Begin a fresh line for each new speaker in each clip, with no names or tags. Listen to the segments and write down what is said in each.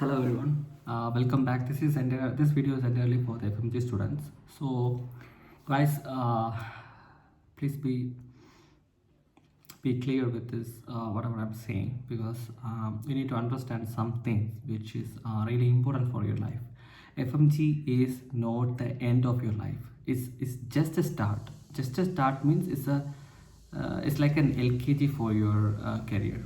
Hello everyone, welcome back. This video is entirely for the FMG students. So, guys, please be clear with this whatever I'm saying, because you need to understand some things which is really important for your life. FMG is not the end of your life. It's just a start. Just a start means it's like an LKG for your career.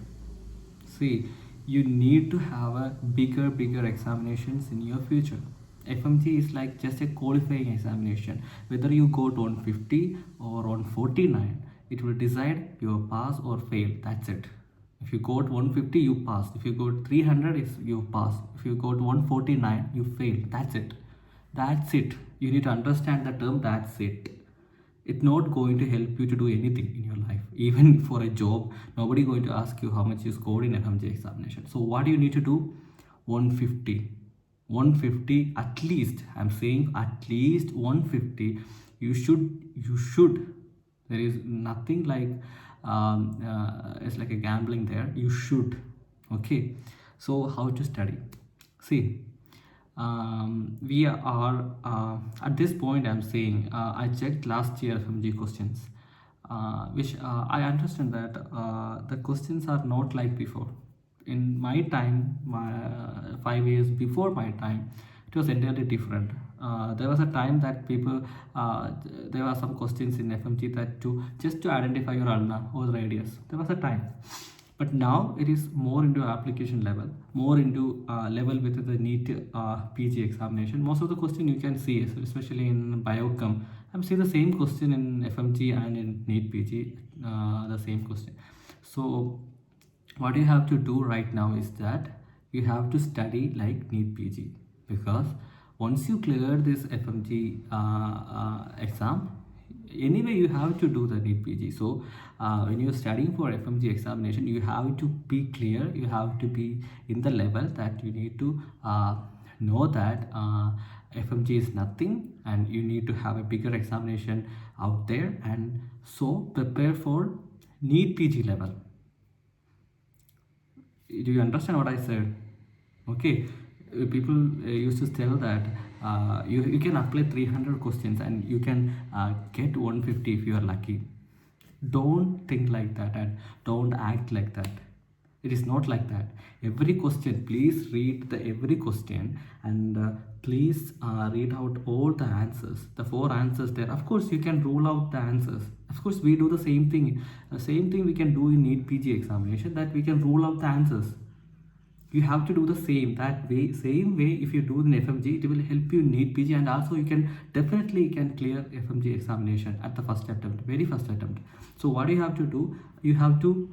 See, you need to have a bigger examinations in your future. FMG is like just a qualifying examination. Whether you got on 50 or on 49, it will decide your pass or fail. That's it. If you got 150, you pass. If you got 300, you pass. If you got 149, you fail. That's it. That's it. You need to understand the term. That's it. It's not going to help you to do anything in your life. Even for a job, nobody going to ask you how much you scored in FMG examination. So what do you need to do? 150. 150 at least. I'm saying at least 150. You should. There is nothing like it's like a gambling there. You should. Okay. So how to study? See, we are at this point. I'm saying I checked last year FMG questions, which I understand that the questions are not like before. In my time, 5 years before my time, it was entirely different. There was a time that people there were some questions in FMG that to identify your ulna or radius. There was a time, but now it is more into application level, more into level with the NEET PG examination. Most of the question you can see, especially in biochem, I'm seeing the same question in FMG and in NEET PG, the same question. So what you have to do right now is that you have to study like NEET PG, because once you clear this FMG exam, anyway you have to do the NEET PG. So when you're studying for FMG examination, you have to be clear, you have to be in the level that you need to know that FMG is nothing, and you need to have a bigger examination out there, and so prepare for NEET PG level. Do you understand what I said? Okay. People used to tell that you can apply 300 questions and you can get 150 if you are lucky. Don't think like that and don't act like that. It is not like that. Every question, please read every question, and please read out all the answers, the 4 answers there. Of course you can rule out the answers. Of course we do the same thing we can do in NEET PG examination, that we can rule out the answers. You have to do the same way. If you do in FMG, it will help you in NEET PG, and also you can definitely clear FMG examination at the very first attempt. So what you have to do, you have to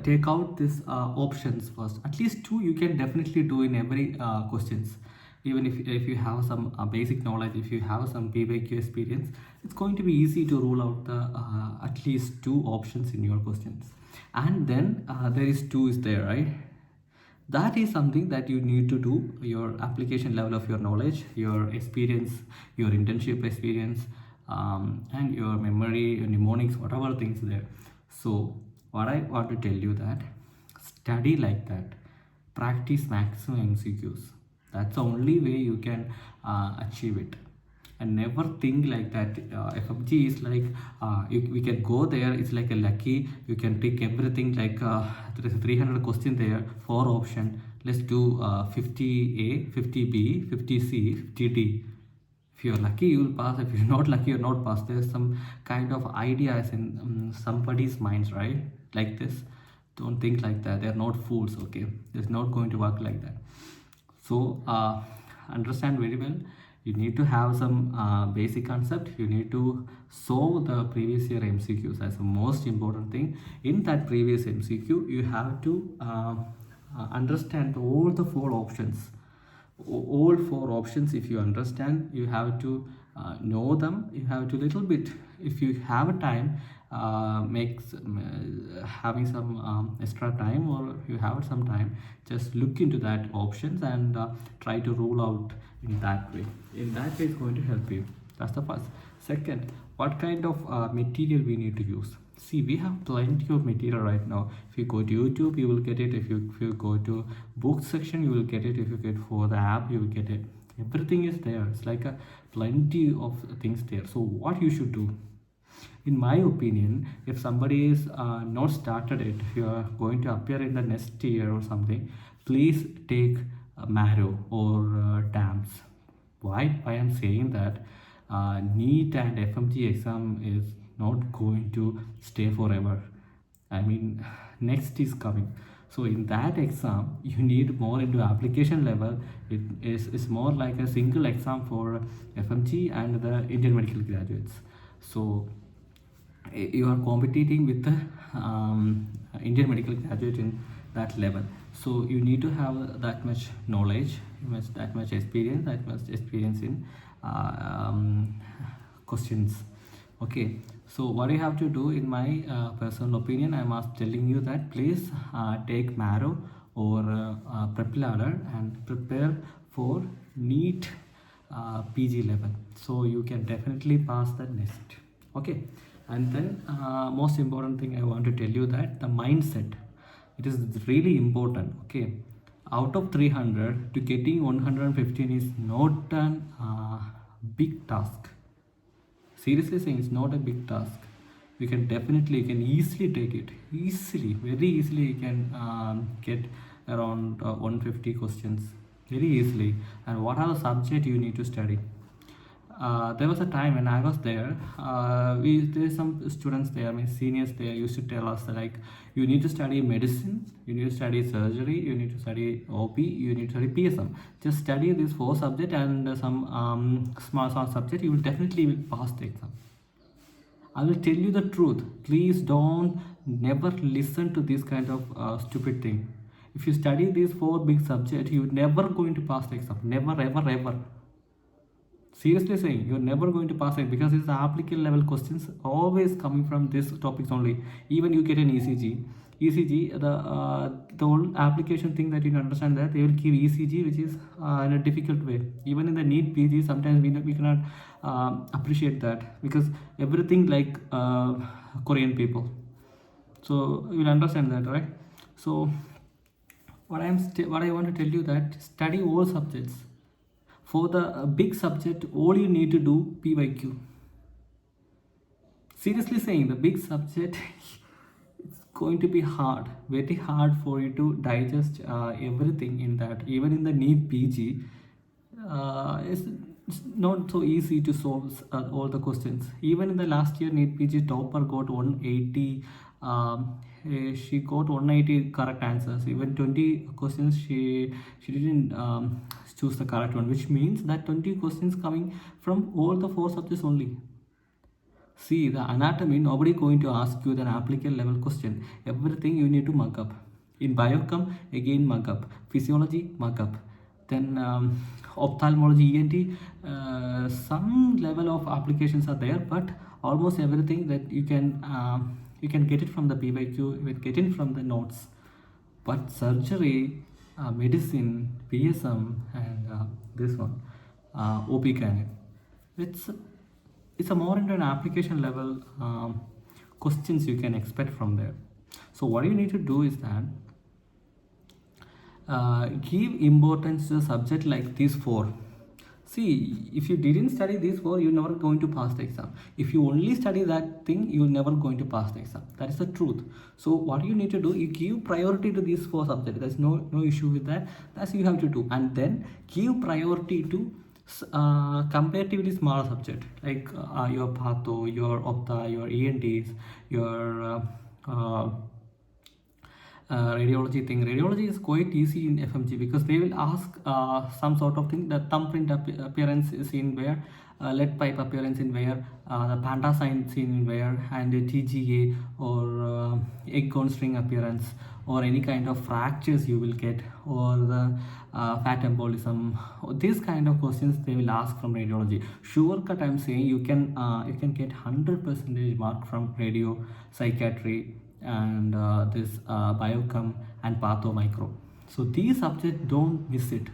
take out these options first. At least 2 you can definitely do in every questions. Even if you have some basic knowledge, if you have some PYQ experience, it's going to be easy to rule out the at least 2 options in your questions. And then there is 2 is there, right? That is something that you need to do, your application level of your knowledge, your experience, your internship experience, and your memory, your mnemonics, whatever things there. So what I want to tell you that study like that, practice maximum MCQs. That's the only way you can achieve it. And never think like that FMG is like we can go there, it's like a lucky, you can take everything, like there is 300 question there, 4 option, let's do 50A, 50B, 50C, 50D. If you're lucky you will pass, if you're not lucky you're not pass. There's some kind of ideas in somebody's minds, right? Like this. Don't think like that. They're not fools. Okay, it's not going to work like that. So understand very well. You need to have some basic concept. You need to solve the previous year MCQs as the most important thing. In that previous MCQ, you have to understand all the 4 options. All 4 options, if you understand, you have to know them. You have to little bit, if you have a time, having some extra time, or you have some time, just look into that options and try to rule out in that way. In that way it's going to help you. That's the first. Second, what kind of material we need to use? See, we have plenty of material right now. If you go to YouTube, you will get it. If you go to book section, you will get it. If you get for the app, you will get it. Everything is there. It's like a plenty of things there. So what you should do, in my opinion, if somebody is not started it, if you are going to appear in the next year or something, please take marrow or dams. Why I'm saying that, NEET and FMG exam is not going to stay forever. I mean, next is coming. So in that exam, you need more into application level. It's more like a single exam for FMG and the Indian medical graduates. So you are competing with the Indian medical graduate in that level. So you need to have that much knowledge, that much experience in questions. Okay, so what you have to do, in my personal opinion, I'm telling you that please take marrow or prep ladder and prepare for NEET PG level, so you can definitely pass the next. Okay, and then most important thing I want to tell you that the mindset, it is really important. Okay, out of 300 to getting 115 is not an big task. Seriously saying, it's not a big task. You can easily take it, very easily. You can get around 150 questions very easily. And what are the subject you need to study? There was a time when I was there. There's some students there, my seniors there, used to tell us that, like, you need to study medicine, you need to study surgery, you need to study OP, you need to study PSM. Just study these 4 subjects and some small subject. You will definitely pass the exam. I will tell you the truth. Please don't never listen to this kind of stupid thing. If you study these 4 big subjects, you're never going to pass the exam. Never, ever, ever. Seriously saying, you're never going to pass it, because it's applicable level questions always coming from this topics only. Even you get an ECG, the whole application thing that you can understand, that they will give ECG, which is in a difficult way. Even in the NEET PG, sometimes we cannot appreciate that, because everything like Korean people. So you will understand that, right? So what I want to tell you, that study all subjects. For the big subject, all you need to do PYQ. Seriously saying, the big subject, it's going to be hard, very hard for you to digest everything in that. Even in the NEET PG, it's not so easy to solve all the questions. Even in the last year NEET PG, topper got 180. She got 180 correct answers. Even 20 questions she didn't choose the correct one, which means that 20 questions coming from all the 4 subjects only. See, the anatomy, nobody going to ask you the applicable level question. Everything you need to mug up. In biochem, again mug up. Physiology, mug up. Then ophthalmology, ENT, some level of applications are there, but almost everything that you can get it from the PYQ, you will get it from the notes. But surgery, medicine, PSM, and this one, OP can, it's a more into an application level questions you can expect from there. So what you need to do is that give importance to a subject like these 4. See, if you didn't study these 4, you're never going to pass the exam. If you only study that thing, you're never going to pass the exam. That is the truth. So what you need to do, you give priority to these 4 subjects. There's no issue with that. That's what you have to do. And then give priority to comparatively smaller subject, like your patho, your opta, your ENTs, your radiology thing. Radiology is quite easy in FMG, because they will ask some sort of thing. The thumbprint appearance is in where, lead pipe appearance in where, the panda sign seen in where, and TGA or egg on string appearance, or any kind of fractures you will get, or the fat embolism. These kind of questions they will ask from radiology. Sure cut, I'm saying you can get 100% mark from radio, psychiatry, and this biochem and patho micro. So these subjects, don't miss it.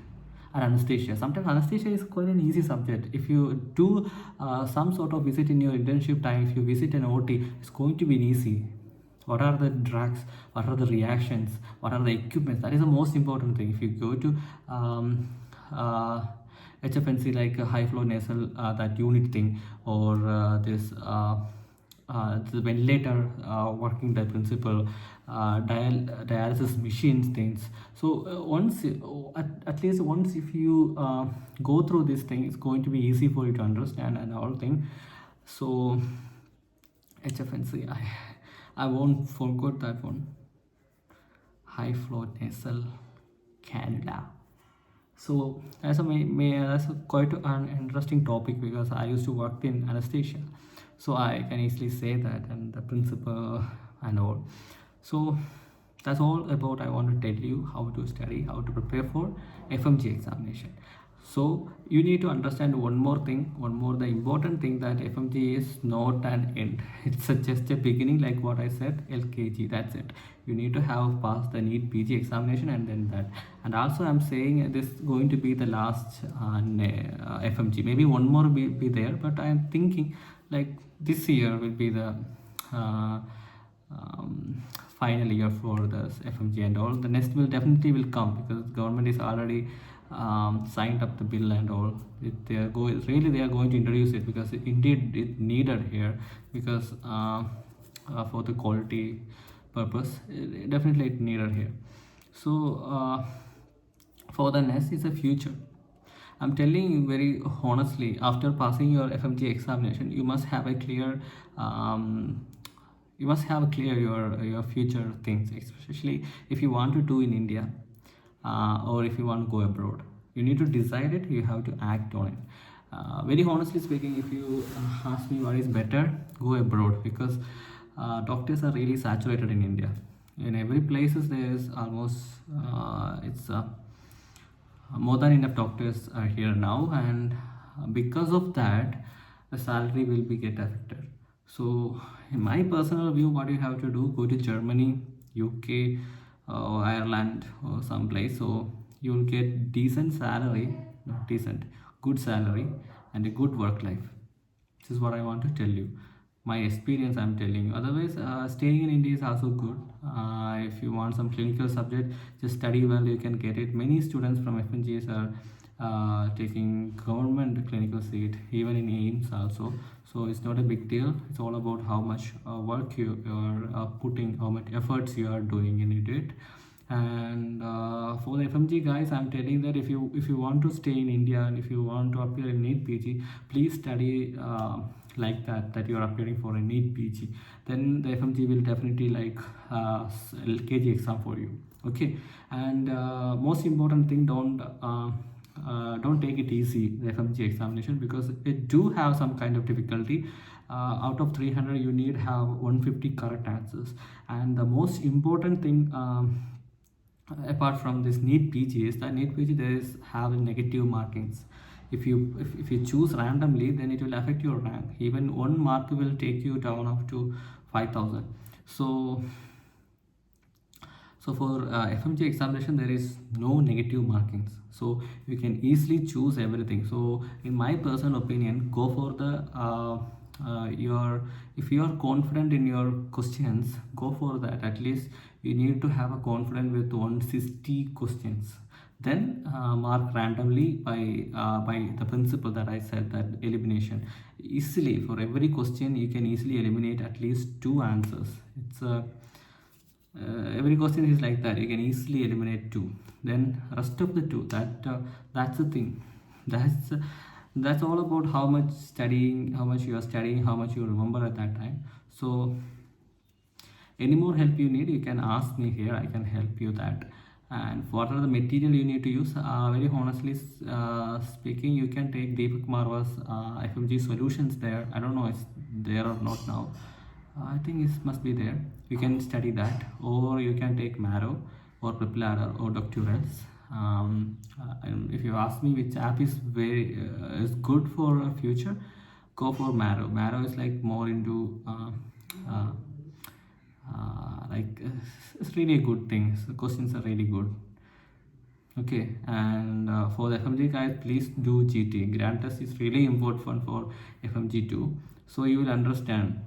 and anesthesia. Sometimes anesthesia is quite an easy subject. If you do some sort of visit in your internship time, if you visit an OT, it's going to be easy. What are the drugs? What are the reactions? What are the equipments? That is the most important thing. If you go to uh, HFNC, like a high flow nasal, that unit thing, or this the ventilator working the principle, dialysis machines things. So once at least once if you go through this thing, it's going to be easy for you to understand and all thing. So HFNC, I won't forget that one. High flow nasal cannula. So that's a quite an interesting topic because I used to work in anesthesia, so I can easily say that and the principle and all. So that's all about I want to tell you how to study, how to prepare for FMG examination. So you need to understand one more thing, the important thing, that FMG is not an end. It's just a beginning, like what I said, LKG, that's it. You need to have passed the NEET PG examination and then that. And also I'm saying this going to be the last FMG. Maybe one more will be there, but I'm thinking like this year will be the uh, final year for this FMG and all. The next will definitely will come because government is already signed up the bill and all. They are going to introduce it because indeed it needed here because for the quality purpose, definitely it needed here. So for the next is the future. I'm telling you very honestly, after passing your FMG examination, you must have a clear your future things, especially if you want to do in India or if you want to go abroad. You need to decide it, you have to act on it. Very honestly speaking, if you ask me what is better, go abroad because doctors are really saturated in India. In every places there is almost it's more than enough doctors are here now, and because of that the salary will be get affected. So in my personal view, what you have to do, go to Germany, UK, or Ireland or someplace, so you'll get decent salary, not decent, good salary, and a good work life. This is what I want to tell you, my experience I'm telling you. Otherwise staying in India is also good. If you want some clinical subject, just study well, you can get it. Many students from FNGs are taking government clinical seat, even in AIMS also. So it's not a big deal. It's all about how much work you are putting, how much efforts you are doing in it. And for the FMG guys, I'm telling that if you want to stay in India and if you want to appear in NEET PG, please study like that you are appearing for a NEET PG. Then the FMG will definitely like LKG exam for you. Okay, and most important thing, don't take it easy, the FMG examination, because it do have some kind of difficulty. Out of 300 you need have 150 correct answers, and the most important thing, apart from this NEET PG, is that NEET PG there is have negative markings. If you choose randomly, then it will affect your rank. Even one mark will take you down up to 5,000. So for FMG examination there is no negative markings, so you can easily choose everything. So in my personal opinion, go for the your if you are confident in your questions, go for that. At least you need to have a confidence with 160 questions. Then mark randomly by the principle that I said, that elimination. Easily for every question you can easily eliminate at least 2 answers. It's a every question is like that, you can easily eliminate 2. Then rest of the 2, that's the thing. That's all about how much studying, how much you are studying, how much you remember at that time. So any more help you need, you can ask me here, I can help you that. And what are the material you need to use, very honestly speaking, you can take Deepak Marwa's FMG solutions there. I don't know if there or not now. I think it must be there. You can study that, or you can take Marrow or Prepladder or Doctorals. And if you ask me which app is is good for future, go for Marrow. Marrow is like more into it's really a good thing. The questions are really good. Okay, and for the FMG guys, please do GT. Grand test is really important for FMG2, so you will understand.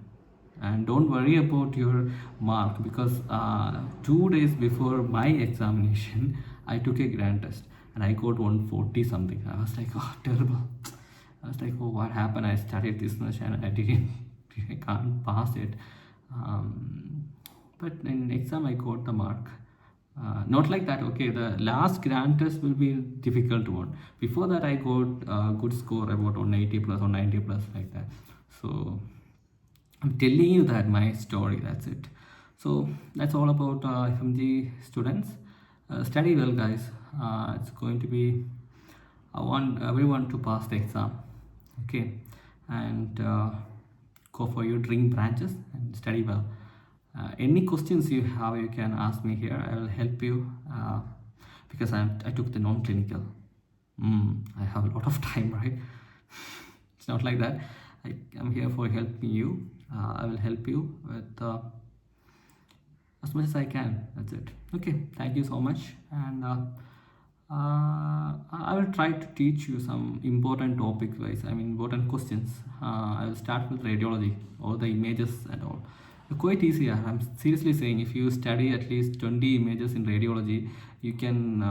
And don't worry about your mark, because 2 days before my examination, I took a grand test and I got 140 something. I was like, oh, terrible. I was like, oh, what happened? I studied this much and I didn't, I can't pass it. Um, but in exam, I got the mark. Not like that. Okay, the last grand test will be difficult one. Before that, I got a good score about 180 plus or 90 plus like that. So I'm telling you that my story. That's it. So that's all about FMG students. Study well, guys. It's going to be. I want everyone to pass the exam. Okay, and go for your dream branches and study well. Any questions you have, you can ask me here. I will help you because I took the non-clinical. I have a lot of time, right? It's not like that. I'm here for helping you. I will help you with as much as I can. That's it. Okay. Thank you so much. And I will try to teach you some important topic wise. I mean, important questions. I will start with radiology, all the images and all. Quite easy. I'm seriously saying, if you study at least 20 images in radiology, you can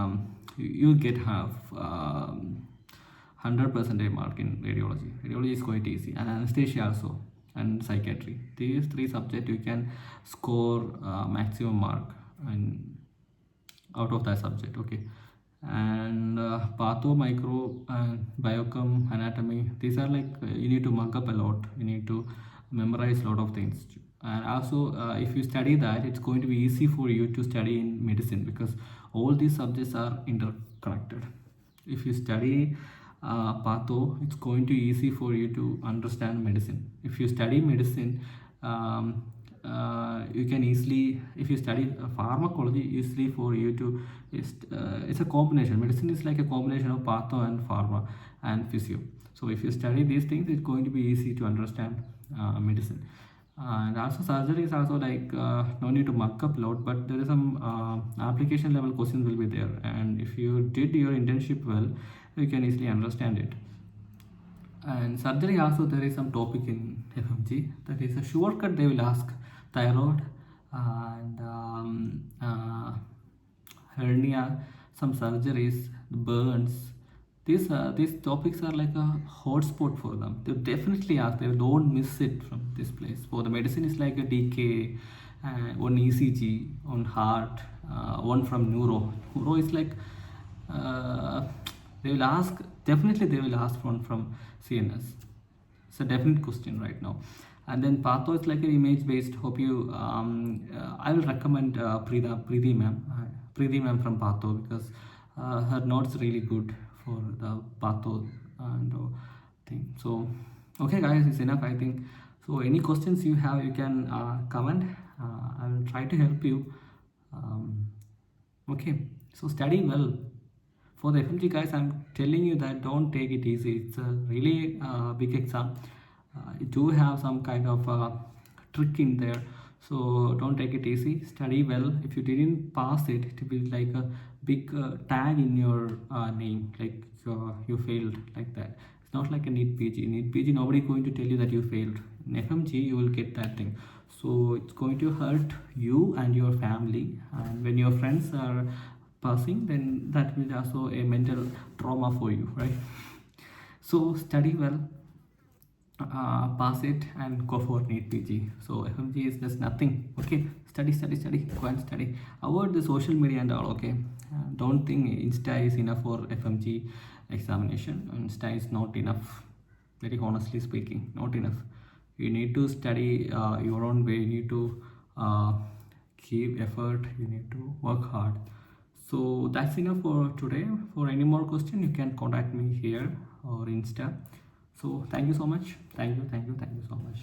you'll get half 100% mark in radiology. Radiology is quite easy, and anesthesia also, and psychiatry. These three subjects you can score maximum mark and out of that subject. Okay, and patho, micro, and biochem, anatomy. These are like you need to mug up a lot. You need to memorize a lot of things. And also, if you study that, it's going to be easy for you to study in medicine, because all these subjects are interconnected. If you study patho, it's going to be easy for you to understand medicine. If you study medicine, you can easily, if you study pharmacology, easily for you to, it's a combination. Medicine is like a combination of patho and pharma and physio. So if you study these things, it's going to be easy to understand medicine. And also surgery is also like no need to mark up lot, but there is some application level questions will be there, and if you did your internship well, you can easily understand it. And surgery also, there is some topic in FMG that is a shortcut. They will ask thyroid and hernia, some surgeries, burns. These topics are like a hotspot for them. They definitely ask. They don't miss it from this place. For the medicine, is like a DK, one ECG, on heart, one from neuro. Neuro is like they will ask. Definitely, they will ask one from CNS. It's a definite question right now. And then patho is like an image based. Hope you. I will recommend Preeti ma'am from patho, because her notes really good for the patho and thing. So okay guys, it's enough I think. So any questions you have, you can comment. I will try to help you. Okay, so study well. For the FMG guys, I'm telling you that don't take it easy. It's a really big exam. You do have some kind of trick in there, so don't take it easy. Study well. If you didn't pass it, it will be like a big tag in your name, like you failed, like that. It's not like a NEET PG. NEET PG, nobody going to tell you that you failed. In FMG, you will get that thing. So it's going to hurt you and your family. And when your friends are passing, then that will also a mental trauma for you, right? So study well, pass it, and go for NEET PG. So FMG is just nothing. Okay, study, go and study. Avoid the social media and all. Okay, don't think Insta is enough for FMG examination. Insta is not enough. Very honestly speaking, not enough. You need to study your own way. You need to give effort. You need to work hard. So that's enough for today. For any more question, you can contact me here or Insta. So thank you so much. Thank you so much.